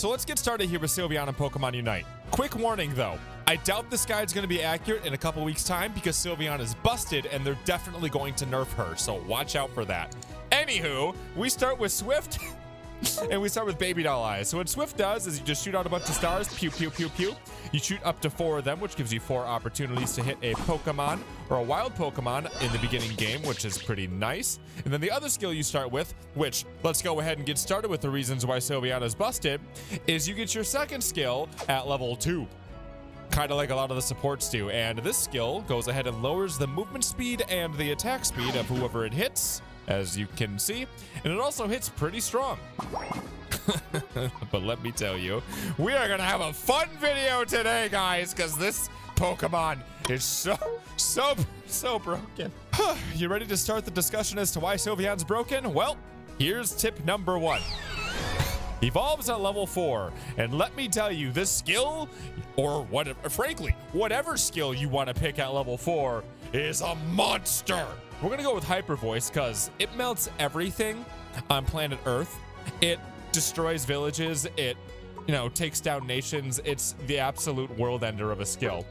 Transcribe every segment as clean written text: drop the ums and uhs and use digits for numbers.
so let's get started here with Sylveon and Pokemon Unite. Quick warning though, I doubt this guide's going to be accurate in a couple weeks time because Sylveon is busted and they're definitely going to nerf her, so watch out for that. Anywho, we start with Swift and we start with Baby Doll Eyes. So what Swift does is you just shoot out a bunch of stars, pew, pew, pew, pew. You shoot up to 4 of them, which gives you 4 opportunities to hit a Pokemon or a wild Pokemon in the beginning game, which is pretty nice. And then the other skill you start with, which let's go ahead and get started with the reasons why Sylveon is busted, is you get your second skill at level 2. Kind of like a lot of the supports do. And this skill goes ahead and lowers the movement speed and the attack speed of whoever it hits, as you can see. And it also hits pretty strong. But let me tell you, we are gonna have a fun video today, guys, because this Pokemon is so broken. You ready to start the discussion as to why Sylveon's broken? Well, here's tip number 1. Evolves at level 4, and let me tell you, this skill, or whatever, frankly, whatever skill you want to pick at level 4 is a monster. We're gonna go with Hypervoice because it melts everything on planet Earth. It destroys villages. It, takes down nations. It's the absolute world ender of a skill.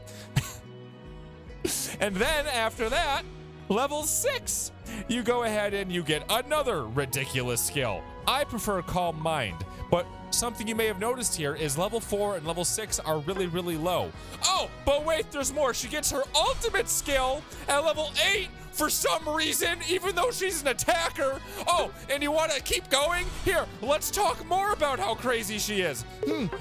And then after that, level 6, you go ahead and you get another ridiculous skill. I prefer Calm Mind, but something you may have noticed here is level 4 and level 6 are really, really low. Oh, but wait, there's more. She gets her ultimate skill at level 8 for some reason, even though she's an attacker. Oh, and you want to keep going? Here, let's talk more about how crazy she is.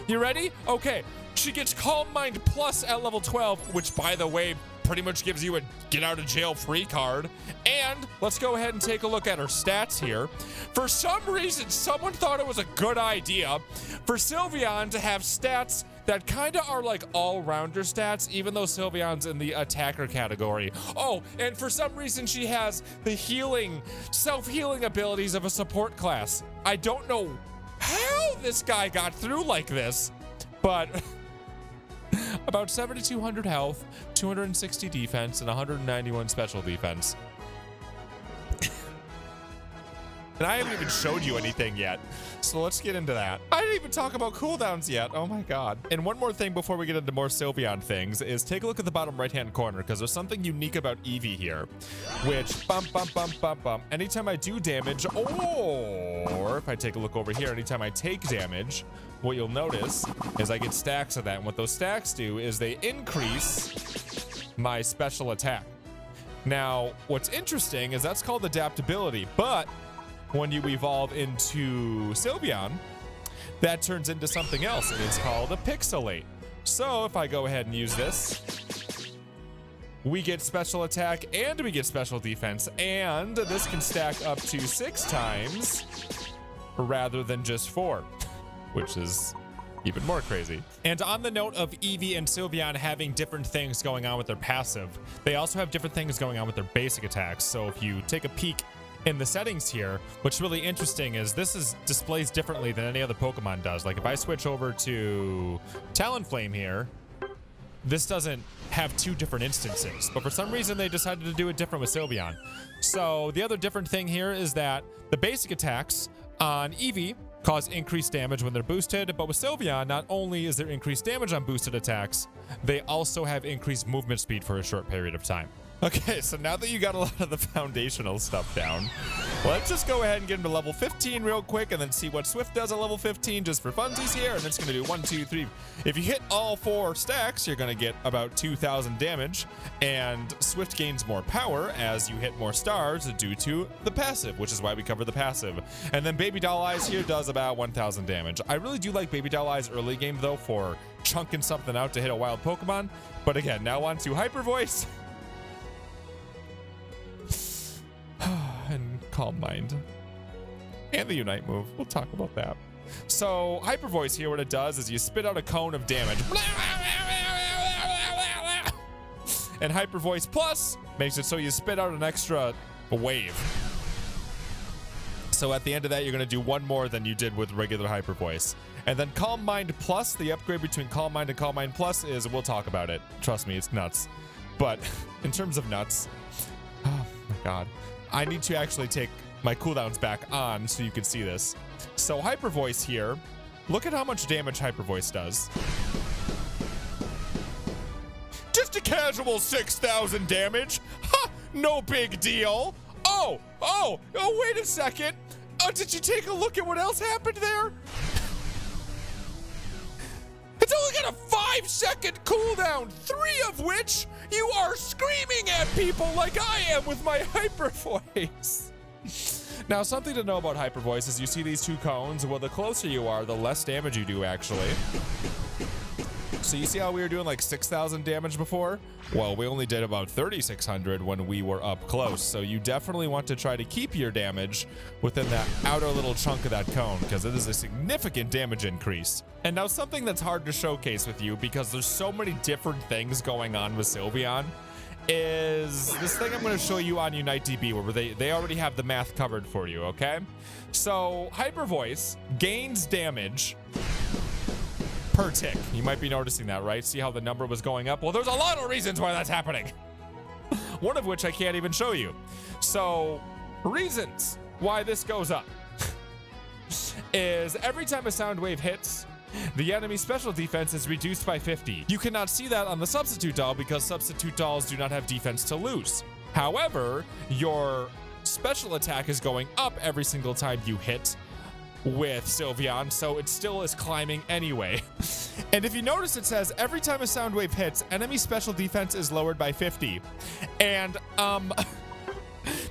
You ready? Okay, she gets Calm Mind Plus at level 12, which, by the way, pretty much gives you a get out of jail free card. And let's go ahead and take a look at her stats here. For some reason, someone thought it was a good idea for Sylveon to have stats that kind of are like all-rounder stats, even though Sylveon's in the attacker category. Oh, and for some reason she has the healing, self-healing abilities of a support class. I don't know how this guy got through like this, but about 7,200 health, 260 defense, and 191 special defense. And I haven't even showed you anything yet, so let's get into that. I didn't even talk about cooldowns yet. Oh my god. And one more thing before we get into more Sylveon things is take a look at the bottom right-hand corner, because there's something unique about Eevee here, which anytime I do damage, or if I take a look over here, anytime I take damage, what you'll notice is I get stacks of that. And what those stacks do is they increase my special attack. Now, what's interesting is that's called adaptability, but when you evolve into Sylveon, that turns into something else, and it's called a Pixelate. So if I go ahead and use this, we get special attack and we get special defense, and this can stack up to 6 times rather than just 4, which is even more crazy. And on the note of Eevee and Sylveon having different things going on with their passive, they also have different things going on with their basic attacks. So if you take a peek in the settings here, what's really interesting is this displays differently than any other Pokemon does. Like if I switch over to Talonflame here, this doesn't have 2 different instances, but for some reason they decided to do it different with Sylveon. So the other different thing here is that the basic attacks on Eevee cause increased damage when they're boosted, but with Sylveon, not only is there increased damage on boosted attacks, they also have increased movement speed for a short period of time. Okay, so now that you got a lot of the foundational stuff down, let's just go ahead and get into level 15 real quick and then see what Swift does at level 15 just for funsies here. And it's going to do 1, 2, 3. If you hit all 4 stacks, you're going to get about 2,000 damage. And Swift gains more power as you hit more stars due to the passive, which is why we cover the passive. And then Baby Doll Eyes here does about 1,000 damage. I really do like Baby Doll Eyes early game, though, for chunking something out to hit a wild Pokemon. But again, now on to Hypervoice. And Calm Mind. And the Unite move. We'll talk about that. So, Hypervoice here, what it does is you spit out a cone of damage. And Hypervoice Plus makes it so you spit out an extra wave. So at the end of that, you're going to do 1 more than you did with regular Hypervoice. And then Calm Mind Plus, the upgrade between Calm Mind and Calm Mind Plus is, we'll talk about it. Trust me, it's nuts. But in terms of nuts, oh my god. I need to actually take my cooldowns back on so you can see this. So Hypervoice here Look at how much damage Hypervoice does. Just a casual 6,000 damage. Ha! No big deal. Oh, wait a second. Did you take a look at what else happened there? It's only got a 5-second cooldown, 3 of which you are screaming at people like I am with my Hypervoice. Now, something to know about Hypervoice is you see these 2 cones. Well, the closer you are, the less damage you do, actually. So you see how we were doing like 6,000 damage before? Well, we only did about 3,600 when we were up close. So you definitely want to try to keep your damage within that outer little chunk of that cone, because it is a significant damage increase. And now something that's hard to showcase with you, because there's so many different things going on with Sylveon, is this thing I'm going to show you on Unite DB, where they already have the math covered for you, okay? So Hypervoice gains damage per tick. You might be noticing that, right? See how the number was going up? Well, there's a lot of reasons why that's happening. One of which I can't even show you. So, reasons why this goes up is every time a sound wave hits, the enemy special defense is reduced by 50. You cannot see that on the substitute doll because substitute dolls do not have defense to lose. However, your special attack is going up every single time you hit with Sylveon, so it still is climbing anyway. And if you notice, it says every time a sound wave hits, enemy special defense is lowered by 50. And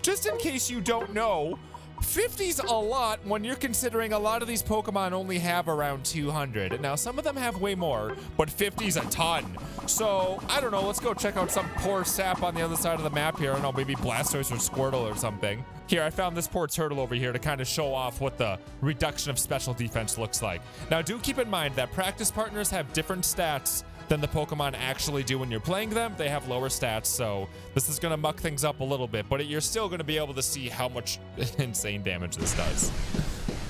just in case you don't know, 50's a lot when you're considering a lot of these Pokemon only have around 200. Now, some of them have way more, but 50's a ton. So, I don't know, let's go check out some poor sap on the other side of the map here. I don't know, maybe Blastoise or Squirtle or something. Here, I found this poor turtle over here to kind of show off what the reduction of special defense looks like. Now, do keep in mind that practice partners have different stats than the Pokemon actually do when you're playing them. They have lower stats, so this is going to muck things up a little bit, but you're still going to be able to see how much insane damage this does.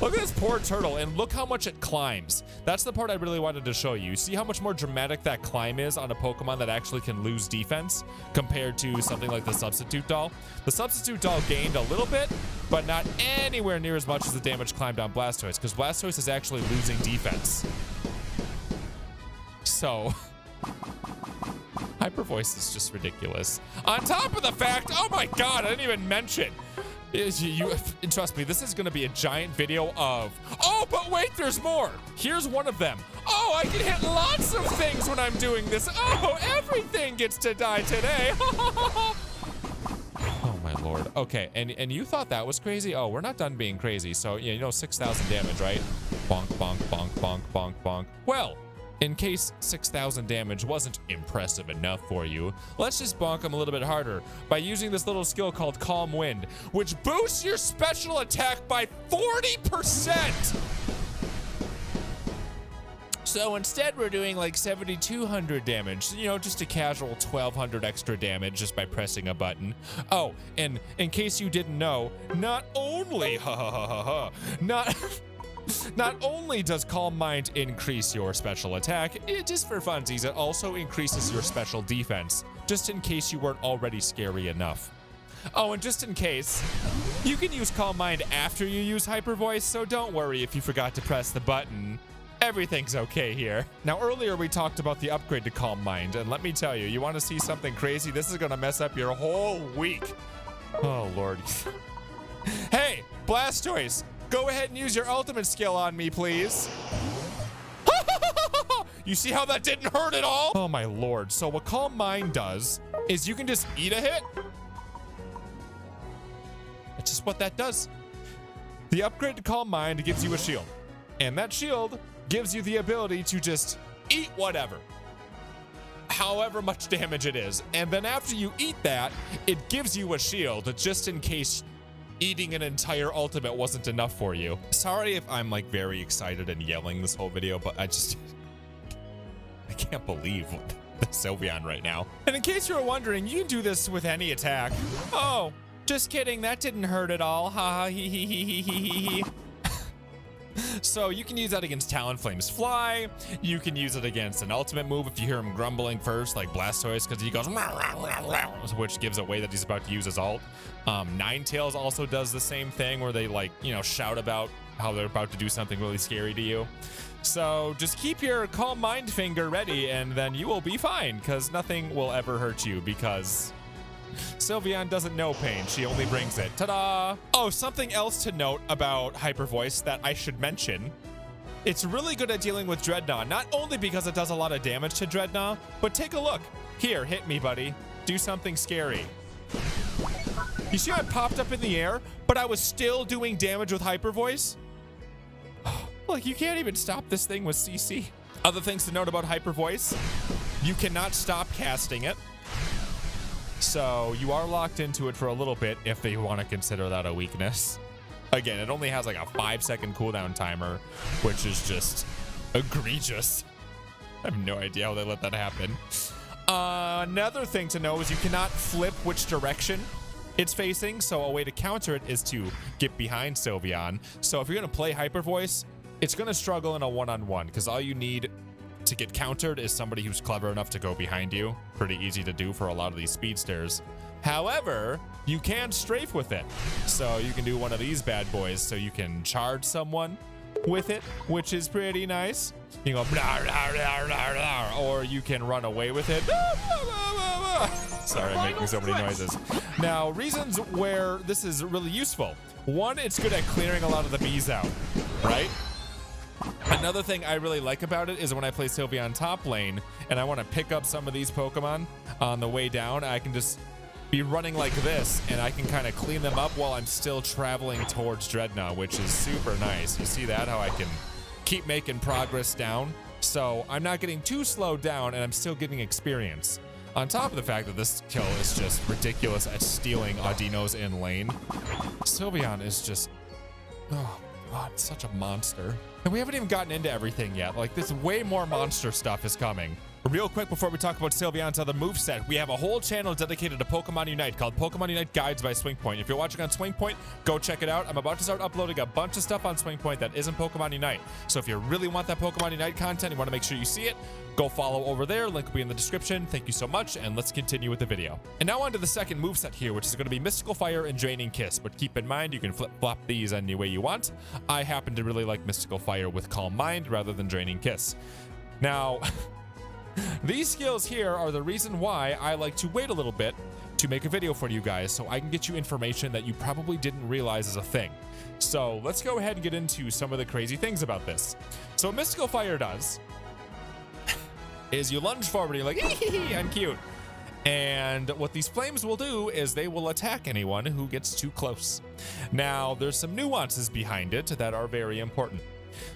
Look at this poor turtle, and look how much it climbs. That's the part I really wanted to show you. See how much more dramatic that climb is on a Pokemon that actually can lose defense compared to something like the substitute doll? The substitute doll gained a little bit, but not anywhere near as much as the damage climbed on Blastoise, because Blastoise is actually losing defense. So, Hypervoice is just ridiculous. On top of the fact, oh my god, I didn't even mention. Trust me, this is going to be a giant video of, oh, but wait, there's more. Here's one of them. Oh, I can hit lots of things when I'm doing this. Oh, everything gets to die today. Oh my lord. Okay, and you thought that was crazy? Oh, we're not done being crazy. So, yeah, you know, 6,000 damage, right? Bonk, bonk, bonk, bonk, bonk, bonk. Well, in case 6,000 damage wasn't impressive enough for you, let's just bonk him a little bit harder by using this little skill called Calm Wind, which boosts your special attack by 40%. So instead, we're doing like 7,200 damage, you know, just a casual 1,200 extra damage just by pressing a button. Oh, and in case you didn't know, not only, not only does Calm Mind increase your special attack, just for funsies, it also increases your special defense, just in case you weren't already scary enough. Oh, and just in case, you can use Calm Mind after you use Hypervoice, so don't worry if you forgot to press the button. Everything's okay here. Now, earlier we talked about the upgrade to Calm Mind, and let me tell you, you want to see something crazy? This is going to mess up your whole week. Oh, Lord. Hey, Blastoise! Go ahead and use your ultimate skill on me, please. You see how that didn't hurt at all? Oh my lord. So what Calm Mind does is you can just eat a hit. That's just what that does. The upgrade to Calm Mind gives you a shield. And that shield gives you the ability to just eat whatever. However much damage it is. And then after you eat that, it gives you a shield just in case eating an entire ultimate wasn't enough for you. Sorry if I'm like very excited and yelling this whole video, but I can't believe the Sylveon right now. And in case you were wondering, you can do this with any attack. Oh, just kidding, that didn't hurt at all. Ha ha he he he he he he. So you can use that against Talonflame's Fly. You can use it against an ultimate move if you hear him grumbling first, like Blastoise, because he goes, which gives away that he's about to use his ult. Ninetales also does the same thing where they, like, you know, shout about how they're about to do something really scary to you. So just keep your calm mind finger ready, and then you will be fine, because nothing will ever hurt you, because Sylveon doesn't know pain. She only brings it. Ta-da! Oh, something else to note about Hypervoice that I should mention. It's really good at dealing with Dreadnought, not only because it does a lot of damage to Dreadnought, but take a look. Here, hit me, buddy. Do something scary. You see how I popped up in the air, but I was still doing damage with Hypervoice? Look, you can't even stop this thing with CC. Other things to note about Hypervoice, you cannot stop casting it. So you are locked into it for a little bit if they want to consider that a weakness. Again, it only has like a 5-second cooldown timer, which is just egregious. I have no idea how they let that happen. Another thing to know is you cannot flip which direction it's facing. So a way to counter it is to get behind Sylveon. So if you're going to play Hypervoice, it's going to struggle in a one-on-one because all you need to get countered is somebody who's clever enough to go behind you. Pretty easy to do for a lot of these speedsters. However, you can strafe with it. So you can do one of these bad boys so you can charge someone with it, which is pretty nice. You can go blah, blah, blah, blah, blah, or you can run away with it. Sorry, I'm making so many noises. Now, reasons where this is really useful. One, it's good at clearing a lot of the bees out, right? Another thing I really like about it is when I play Sylveon top lane and I want to pick up some of these Pokemon on the way down, I can just be running like this and I can kind of clean them up while I'm still traveling towards Dreadnought, which is super nice. You see that? How I can keep making progress down. So I'm not getting too slowed down and I'm still getting experience. On top of the fact that this kill is just ridiculous at stealing Audinos in lane, Sylveon is just, oh God, such a monster. And we haven't even gotten into everything yet. Like, this way more monster stuff is coming. Real quick before we talk about Sylveon's other moveset, we have a whole channel dedicated to Pokemon Unite called Pokemon Unite Guides by SwingPoynt. If you're watching on SwingPoynt, go check it out. I'm about to start uploading a bunch of stuff on SwingPoynt that isn't Pokemon Unite. So if you really want that Pokemon Unite content, you want to make sure you see it, go follow over there. Link will be in the description. Thank you so much, and let's continue with the video. And now on to the second moveset here, which is going to be Mystical Fire and Draining Kiss. But keep in mind, you can flip-flop these any way you want. I happen to really like Mystical Fire with Calm Mind rather than Draining Kiss. Now, these skills here are the reason why I like to wait a little bit to make a video for you guys so I can get you information that you probably didn't realize is a thing. So let's go ahead and get into some of the crazy things about this. So what Mystical Fire does is you lunge forward and you're like, hee, I'm cute. And what these flames will do is they will attack anyone who gets too close. Now, there's some nuances behind it that are very important.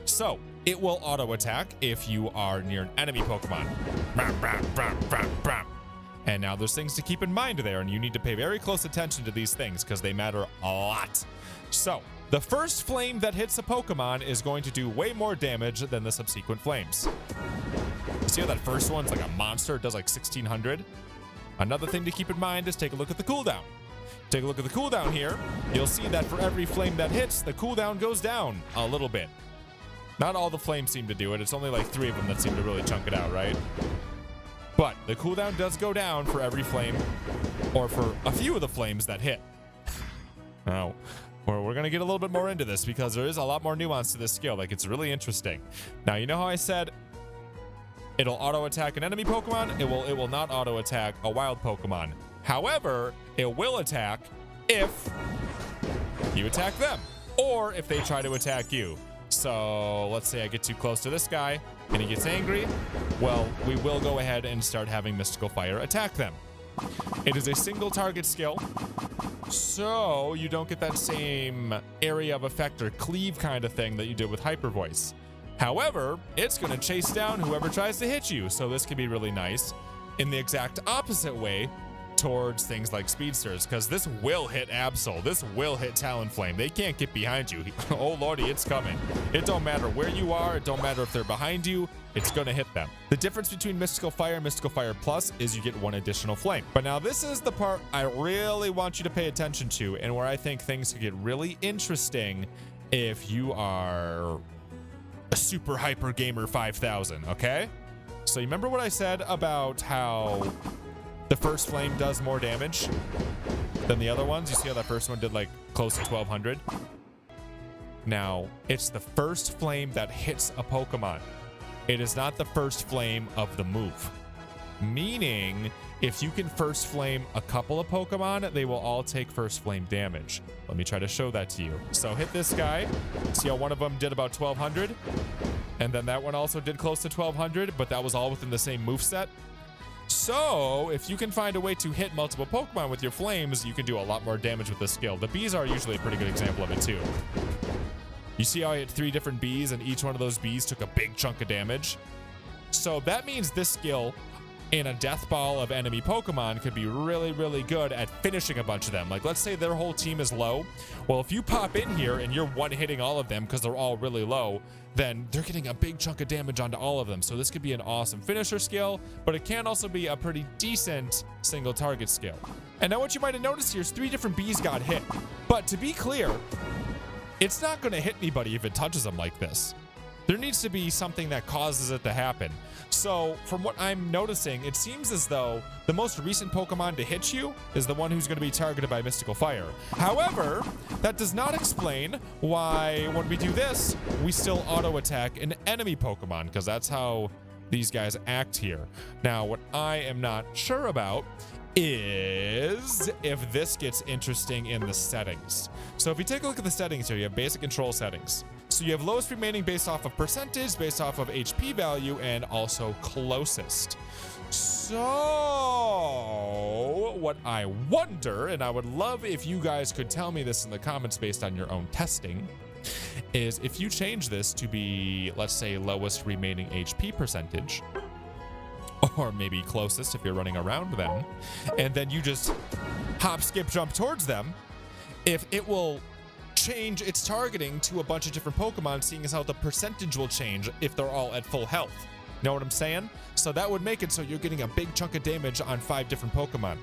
So, it will auto attack if you are near an enemy Pokemon. And now there's things to keep in mind there, and you need to pay very close attention to these things because they matter a lot. So, the first flame that hits a Pokemon is going to do way more damage than the subsequent flames. See how that first one's like a monster? It does like 1600. Another thing to keep in mind is take a look at the cooldown. Take a look at the cooldown here. You'll see that for every flame that hits, the cooldown goes down a little bit. Not all the flames seem to do it. It's only like 3 of them that seem to really chunk it out, right? But the cooldown does go down for every flame, or for a few of the flames that hit. Now, we're going to get a little bit more into this because there is a lot more nuance to this skill. Like, it's really interesting. Now, you know how I said it'll auto-attack an enemy Pokemon? It will not auto-attack a wild Pokemon. However, it will attack if you attack them, or if they try to attack you. So let's say I get too close to this guy and he gets angry. Well, we will go ahead and start having Mystical Fire attack them. It is a single target skill, so you don't get that same area of effect or cleave kind of thing that you did with Hypervoice. However, it's going to chase down whoever tries to hit you, so this can be really nice in the exact opposite way towards things like speedsters, because this will hit Absol, this will hit Talonflame. They can't get behind you. Oh lordy, it's coming. It don't matter where you are, it don't matter if they're behind you, it's gonna hit them. The difference between Mystical Fire and Mystical Fire Plus is you get 1 additional flame. But now this is the part I really want you to pay attention to, and where I think things could get really interesting if you are a super hyper gamer 5000, okay? So you remember what I said about how the first flame does more damage than the other ones? You see how that first one did like close to 1200? Now, it's the first flame that hits a Pokemon. It is not the first flame of the move. Meaning, if you can first flame a couple of Pokemon, they will all take first flame damage. Let me try to show that to you. So hit this guy. See how one of them did about 1200? And then that one also did close to 1200, but that was all within the same moveset. So if you can find a way to hit multiple Pokemon with your flames, you can do a lot more damage with this skill. The bees are usually a pretty good example of it too. You see how I hit 3 different bees and each one of those bees took a big chunk of damage? So that means this skill in a death ball of enemy Pokemon could be really, really good at finishing a bunch of them. Like, let's say their whole team is low. Well, if you pop in here and you're one-hitting all of them because they're all really low, then they're getting a big chunk of damage onto all of them. So this could be an awesome finisher skill, but it can also be a pretty decent single target skill. And now what you might have noticed here is 3 different bees got hit. But to be clear, it's not going to hit anybody if it touches them like this. There needs to be something that causes it to happen. So from what I'm noticing, it seems as though the most recent Pokemon to hit you is the one who's going to be targeted by Mystical Fire. However, that does not explain why when we do this, we still auto attack an enemy Pokemon, because that's how these guys act here. Now, what I am not sure about is if this gets interesting in the settings. So if you take a look at the settings here, you have basic control settings. So you have lowest remaining based off of percentage, based off of HP value, and also closest. So what I wonder, and I would love if you guys could tell me this in the comments based on your own testing, is if you change this to be, let's say, lowest remaining HP percentage, or maybe closest if you're running around them, and then you just hop, skip, jump towards them, if it will change its targeting to a bunch of different Pokemon, seeing as how the percentage will change if they're all at full health. Know what I'm saying? So that would make it so you're getting a big chunk of damage on 5 different Pokemon.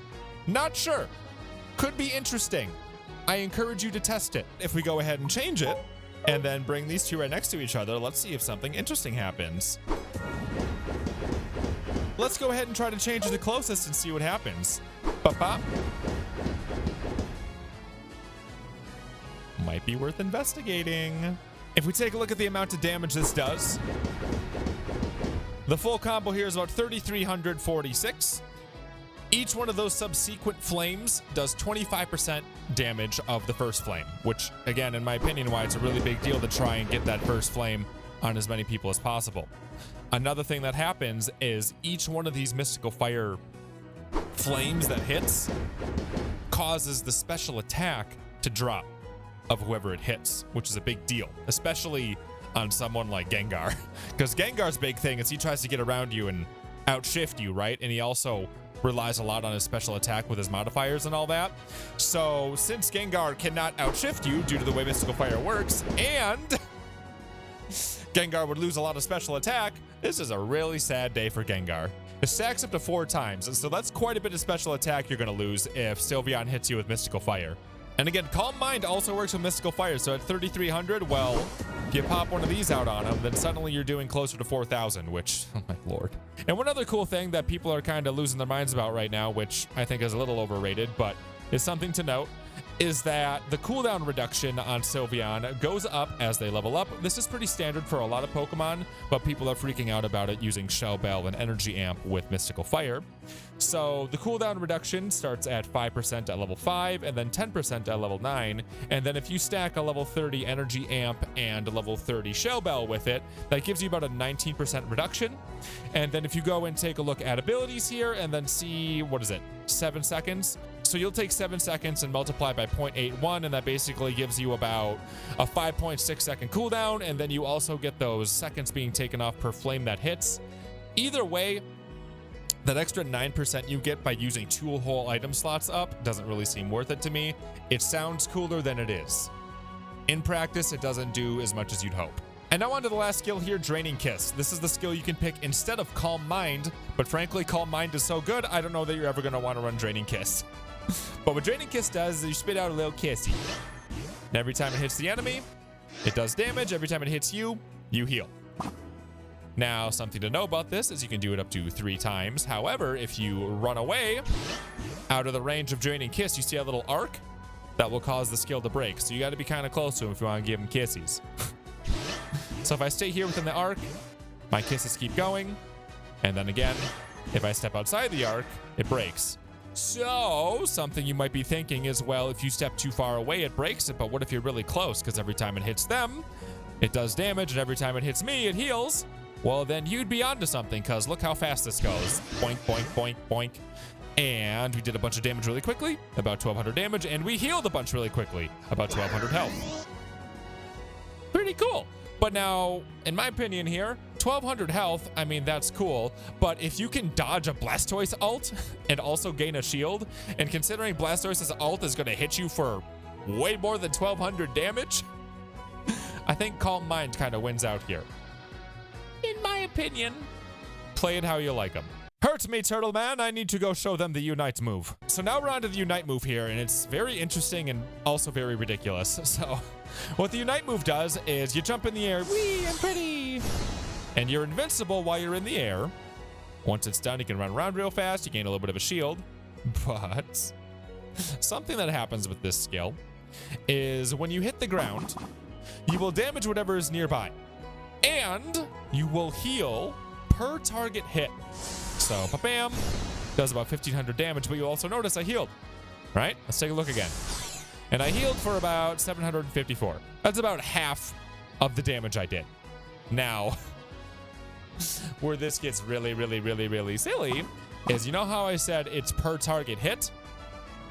Not sure. Could be interesting. I encourage you to test it. If we go ahead and change it, and then bring these 2 right next to each other, let's see if something interesting happens. Let's go ahead and try to change the closest and see what happens. Bop-bop. Might be worth investigating. If we take a look at the amount of damage this does, the full combo here is about 3,346. Each one of those subsequent flames does 25% damage of the first flame, which, again, in my opinion, why it's a really big deal to try and get that first flame on as many people as possible. Another thing that happens is each one of these Mystical Fire flames that hits causes the special attack to drop of whoever it hits, which is a big deal, especially on someone like Gengar. Because Gengar's big thing is he tries to get around you and outshift you, right? And he also relies a lot on his special attack with his modifiers and all that. So since Gengar cannot outshift you due to the way Mystical Fire works, and Gengar would lose a lot of special attack, this is a really sad day for Gengar. It stacks up to 4 times, and so that's quite a bit of special attack you're going to lose if Sylveon hits you with Mystical Fire. And again, Calm Mind also works with Mystical Fire, so at 3,300, well, if you pop one of these out on him, then suddenly you're doing closer to 4,000, which, oh my lord. And one other cool thing that people are kind of losing their minds about right now, which I think is a little overrated, but is something to note, is that the cooldown reduction on Sylveon goes up as they level up. This is pretty standard for a lot of Pokemon, but people are freaking out about it using Shell Bell and Energy Amp with Mystical Fire. So the cooldown reduction starts at 5% at level 5 and then 10% at level 9. And then if you stack a level 30 Energy Amp and a level 30 Shell Bell with it, that gives you about a 19% reduction. And then if you go and take a look at abilities here and then see, what is it, 7 seconds? So you'll take 7 seconds and multiply by 0.81, and that basically gives you about a 5.6 second cooldown, and then you also get those seconds being taken off per flame that hits. Either way, that extra 9% you get by using 2 whole item slots up doesn't really seem worth it to me. It sounds cooler than it is. In practice, it doesn't do as much as you'd hope. And now on to the last skill here, Draining Kiss. This is the skill you can pick instead of Calm Mind, but frankly, Calm Mind is so good, I don't know that you're ever going to want to run Draining Kiss. But what Draining Kiss does is you spit out a little kissy. And every time it hits the enemy, it does damage. Every time it hits you, you heal. Now, something to know about this is you can do it up to 3 times. However, if you run away out of the range of Draining Kiss, you see a little arc? that will cause the skill to break. So you got to be kind of close to him if you want to give him kisses. So if I stay here within the arc, my kisses keep going. And then again, if I step outside the arc, it breaks. So something you might be thinking is, well, if you step too far away, it breaks it. But what if you're really close? Because every time it hits them, it does damage. And every time it hits me, it heals. Well, then you'd be onto something, because look how fast this goes. Boink, boink, boink, boink. And we did a bunch of damage really quickly, about 1,200 damage, and we healed a bunch really quickly, about 1,200 health. Pretty cool. But now, in my opinion here, 1,200 health, I mean, that's cool. But if you can dodge a Blastoise ult and also gain a shield, and considering Blastoise's ult is going to hit you for way more than 1,200 damage, I think Calm Mind kind of wins out here. In my opinion, play it how you like them. Hurt me, Turtle Man. I need to go show them the Unite move. So now we're on to the Unite move here, and it's very interesting and also very ridiculous. So what the Unite move does is you jump in the air. Wee, I'm pretty. And you're invincible while you're in the air. Once it's done, you can run around real fast. You gain a little bit of a shield. But something that happens with this skill is when you hit the ground, you will damage whatever is nearby. And you will heal per target hit. So, bam, does about 1,500 damage, but you'll also notice I healed, right? Let's take a look again. And I healed for about 754. That's about half of the damage I did. Now, where this gets really, really, really, really silly is, you know how I said it's per target hit?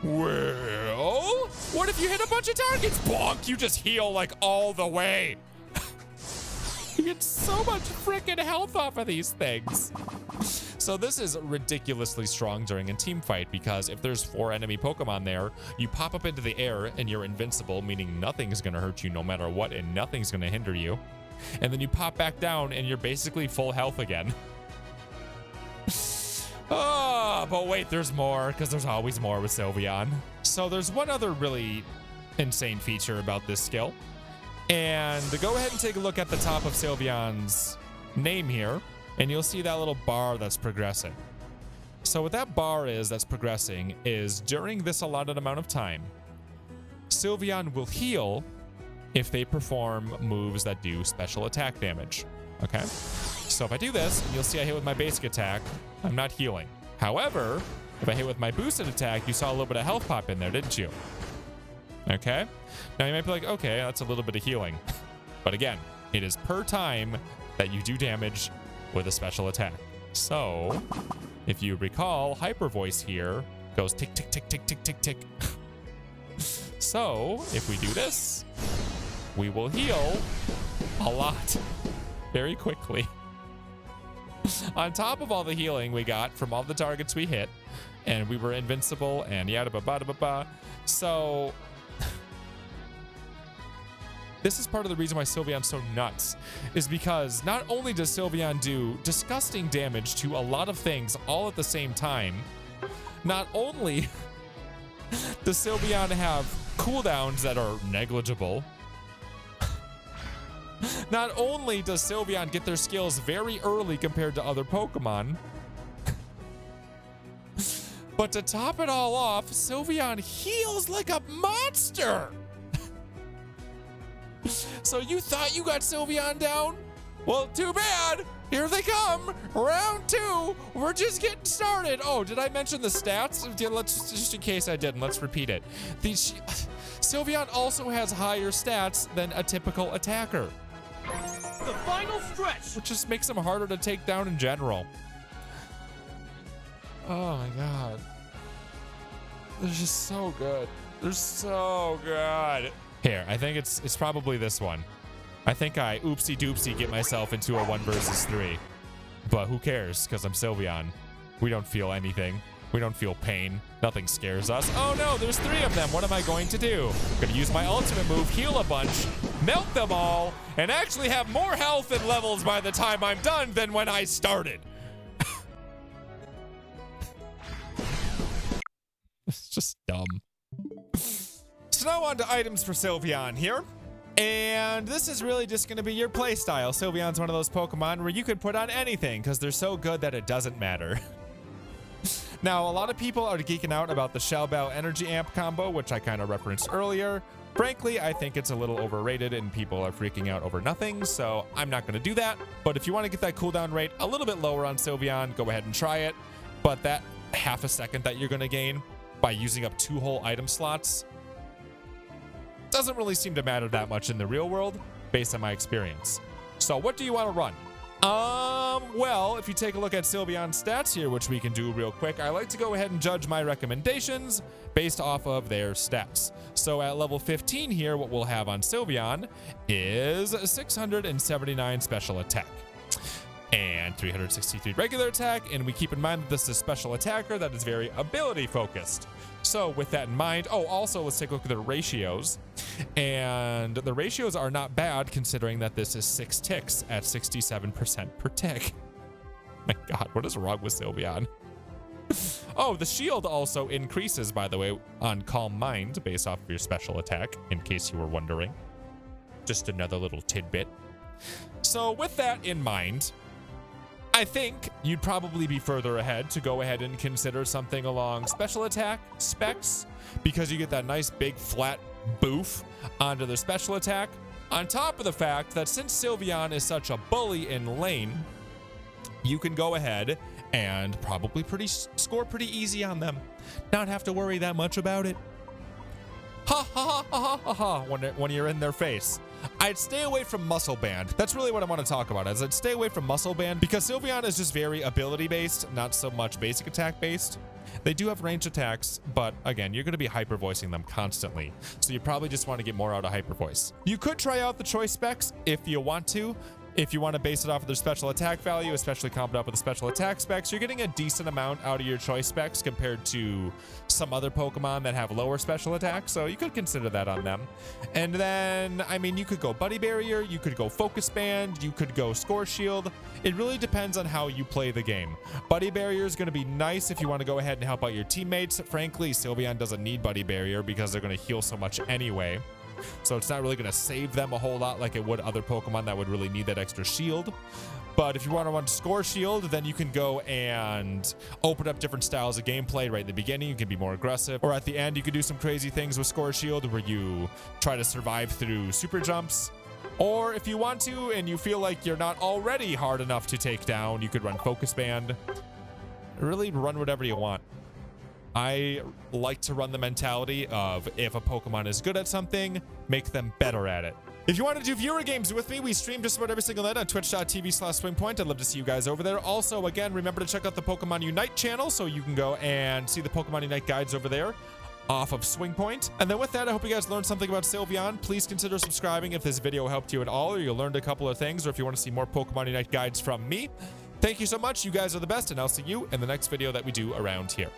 Well, what if you hit a bunch of targets? Bonk, you just heal like all the way. You get so much freaking health off of these things. So this is ridiculously strong during a team fight, because if there's 4 enemy Pokemon there, you pop up into the air and you're invincible, meaning nothing's going to hurt you no matter what, and nothing's going to hinder you. And then you pop back down and you're basically full health again. Oh, but wait, there's more, because there's always more with Sylveon. So there's one other really insane feature about this skill. And go ahead and take a look at the top of Sylveon's name here, and you'll see that little bar that's progressing. So what that bar is that's progressing is during this allotted amount of time, Sylveon will heal if they perform moves that do special attack damage. Okay? So if I do this, and you'll see I hit with my basic attack, I'm not healing. However, if I hit with my boosted attack, you saw a little bit of health pop in there, didn't you? Okay? Now you might be like, okay, that's a little bit of healing. But again, it is per time that you do damage with a special attack. So, if you recall, Hypervoice here goes tick, tick, tick, tick, tick, tick, tick. So, if we do this, we will heal a lot very quickly. On top of all the healing we got from all the targets we hit, and we were invincible, and yada ba ba ba ba. So, this is part of the reason why Sylveon's so nuts, is because not only does Sylveon do disgusting damage to a lot of things all at the same time, not only does Sylveon have cooldowns that are negligible, not only does Sylveon get their skills very early compared to other Pokemon, but to top it all off, Sylveon heals like a monster. So you thought you got Sylveon down? Well, too bad. Here they come. Round 2. We're just getting started. Oh, did I mention the stats? Yeah, let's, just in case I didn't, let's repeat it. Sylveon also has higher stats than a typical attacker. The final stretch. Which just makes them harder to take down in general. Oh my god. They're just so good. They're so good. Here, I think it's probably this one. I think I oopsie doopsie get myself into a 1 versus 3. But who cares? Because I'm Sylveon. We don't feel anything. We don't feel pain. Nothing scares us. Oh no, there's 3 of them. What am I going to do? I'm gonna use my ultimate move, heal a bunch, melt them all, and actually have more health and levels by the time I'm done than when I started. It's just dumb. So now on to items for Sylveon here. And this is really just going to be your playstyle. Sylveon's one of those Pokemon where you can put on anything because they're so good that it doesn't matter. Now, a lot of people are geeking out about the Shell Bell Energy Amp combo, which I kind of referenced earlier. Frankly, I think it's a little overrated and people are freaking out over nothing, so I'm not going to do that. But if you want to get that cooldown rate a little bit lower on Sylveon, go ahead and try it. But that half a second that you're going to gain by using up 2 whole item slots doesn't really seem to matter that much in the real world, based on my experience. So what do you want to run? Well, if you take a look at Sylveon's stats here, which we can do real quick, I like to go ahead and judge my recommendations based off of their stats. So at level 15 here, what we'll have on Sylveon is 679 special attack and 363 regular attack. And we keep in mind that this is a special attacker that is very ability focused. So with that in mind, also let's take a look at the ratios. And the ratios are not bad considering that this is 6 ticks at 67% per tick. My God, what is wrong with Sylveon? Oh, the shield also increases, by the way, on Calm Mind based off of your special attack, in case you were wondering. Just another little tidbit. So with that in mind, I think you'd probably be further ahead to go ahead and consider something along special attack specs, because you get that nice big flat boof onto the special attack, on top of the fact that since Sylveon is such a bully in lane, you can go ahead and probably score pretty easy on them. Not have to worry that much about it. Ha ha ha ha ha ha when you're in their face. I'd stay away from Muscle Band. That's really what I want to talk about, is I'd stay away from Muscle Band because Sylveon is just very ability based, not so much basic attack based. They do have ranged attacks, but again, you're going to be hyper voicing them constantly. So you probably just want to get more out of hyper voice. You could try out the choice specs if you want to. If you want to base it off of their special attack value, especially comboed up with the special attack specs, you're getting a decent amount out of your choice specs compared to some other Pokemon that have lower special attack. So you could consider that on them. And then, I mean, you could go Buddy Barrier, you could go Focus Band, you could go Score Shield. It really depends on how you play the game. Buddy Barrier is going to be nice if you want to go ahead and help out your teammates. Frankly, Sylveon doesn't need Buddy Barrier because they're going to heal so much anyway. So it's not really going to save them a whole lot like it would other Pokemon that would really need that extra shield. But if you want to run Score Shield, then you can go and open up different styles of gameplay right in the beginning. You can be more aggressive. Or at the end, you can do some crazy things with Score Shield where you try to survive through super jumps. Or if you want to and you feel like you're not already hard enough to take down, you could run Focus Band. Really run whatever you want. I like to run the mentality of if a Pokemon is good at something, make them better at it. If you want to do viewer games with me, we stream just about every single night on twitch.tv/SwingPoynt. I'd love to see you guys over there. Also, again, remember to check out the Pokemon Unite channel so you can go and see the Pokemon Unite guides over there off of SwingPoynt. And then with that, I hope you guys learned something about Sylveon. Please consider subscribing if this video helped you at all, or you learned a couple of things, or if you want to see more Pokemon Unite guides from me. Thank you so much. You guys are the best, and I'll see you in the next video that we do around here.